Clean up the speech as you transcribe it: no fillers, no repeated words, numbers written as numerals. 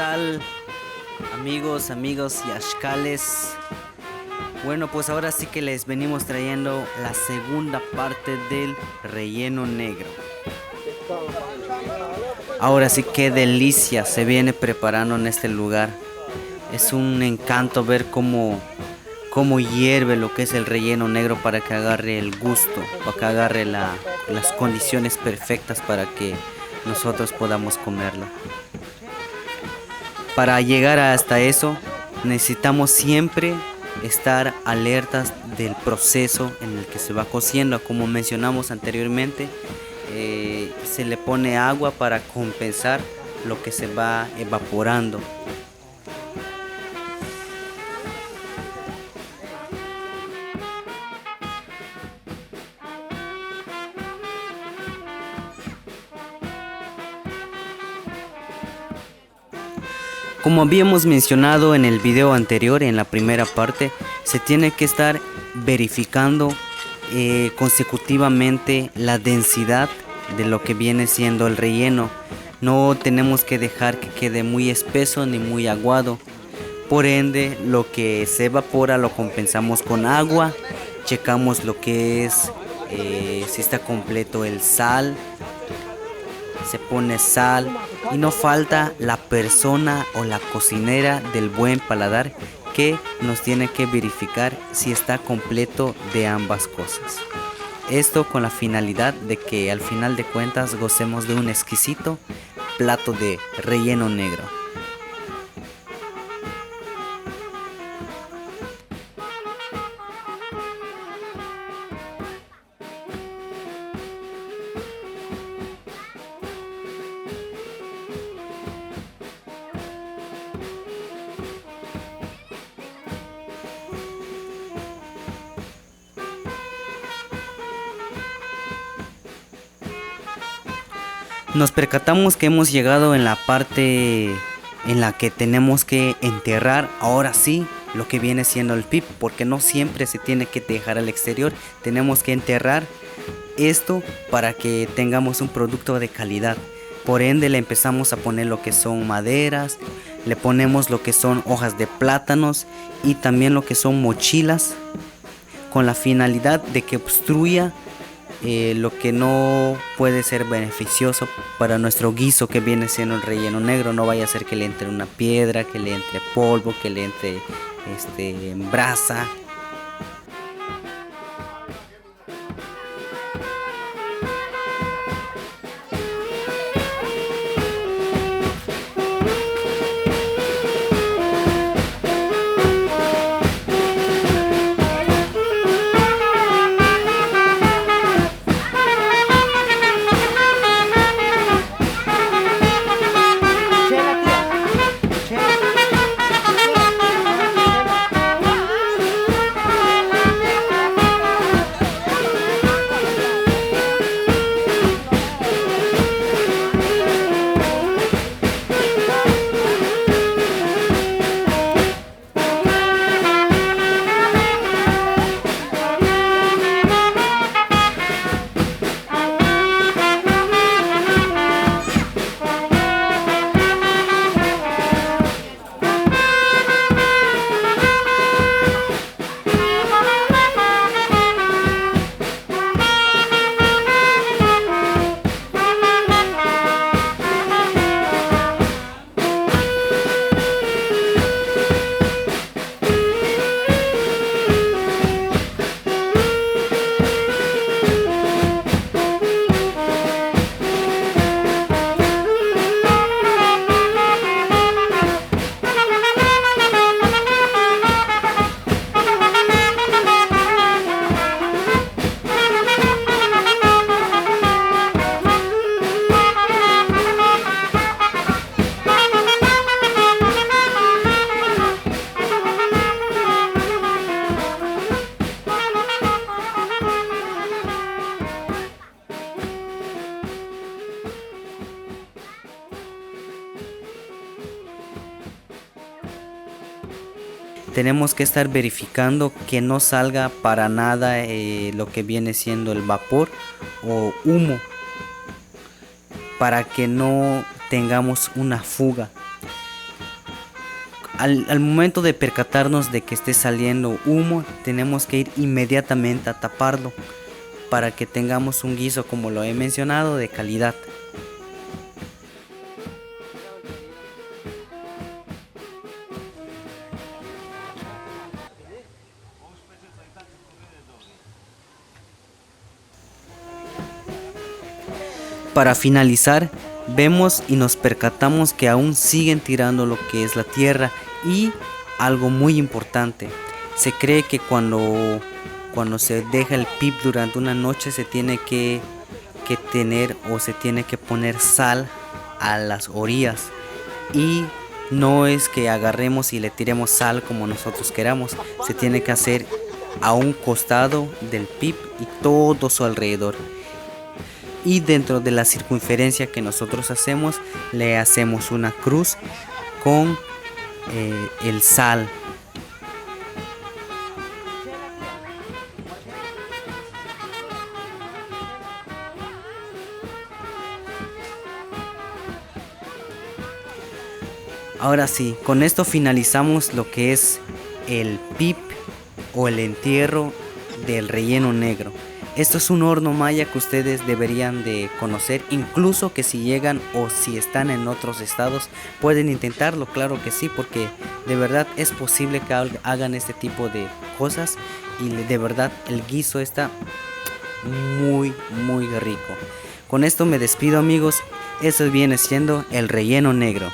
tal, amigos y ashkales? Bueno, pues ahora sí que les venimos trayendo la segunda parte del relleno negro. Ahora sí que delicia se viene preparando en este lugar. Es un encanto ver cómo hierve lo que es el relleno negro para que agarre el gusto, para que agarre las condiciones perfectas para que nosotros podamos comerlo. Para llegar hasta eso, necesitamos siempre estar alertas del proceso en el que se va cociendo. Como mencionamos anteriormente, se le pone agua para compensar lo que se va evaporando. Como habíamos mencionado en el video anterior, en la primera parte, se tiene que estar verificando consecutivamente la densidad de lo que viene siendo el relleno. No tenemos que dejar que quede muy espeso ni muy aguado. Por ende, lo que se evapora lo compensamos con agua. Checamos lo que es si está completo el sal. Se pone sal y no falta la persona o la cocinera del buen paladar que nos tiene que verificar si está completo de ambas cosas. Esto con la finalidad de que al final de cuentas gocemos de un exquisito plato de relleno negro. Nos percatamos que hemos llegado en la parte en la que tenemos que enterrar ahora sí lo que viene siendo el pip, porque no siempre se tiene que dejar al exterior. Tenemos que enterrar esto para que tengamos un producto de calidad. Por ende le empezamos a poner lo que son maderas, le ponemos lo que son hojas de plátanos y también lo que son mochilas, con la finalidad de que obstruya lo que no puede ser beneficioso para nuestro guiso que viene siendo el relleno negro. No vaya a ser que le entre una piedra, que le entre polvo, que le entre brasa. Tenemos que estar verificando que no salga para nada lo que viene siendo el vapor o humo, para que no tengamos una fuga. Al momento de percatarnos de que esté saliendo humo, tenemos que ir inmediatamente a taparlo para que tengamos un guiso, como lo he mencionado, de calidad. Para finalizar, vemos y nos percatamos que aún siguen tirando lo que es la tierra, y algo muy importante, se cree que cuando se deja el pip durante una noche se tiene que tener o se tiene que poner sal a las orillas, y no es que agarremos y le tiremos sal como nosotros queramos, se tiene que hacer a un costado del pip y todo su alrededor. Y dentro de la circunferencia que nosotros hacemos, le hacemos una cruz con el sal. Ahora sí, con esto finalizamos lo que es el pip o el entierro del relleno negro. Esto es un horno maya que ustedes deberían de conocer, incluso que si llegan o si están en otros estados pueden intentarlo, claro que sí, porque de verdad es posible que hagan este tipo de cosas y de verdad el guiso está muy rico. Con esto me despido, amigos, eso viene siendo el relleno negro.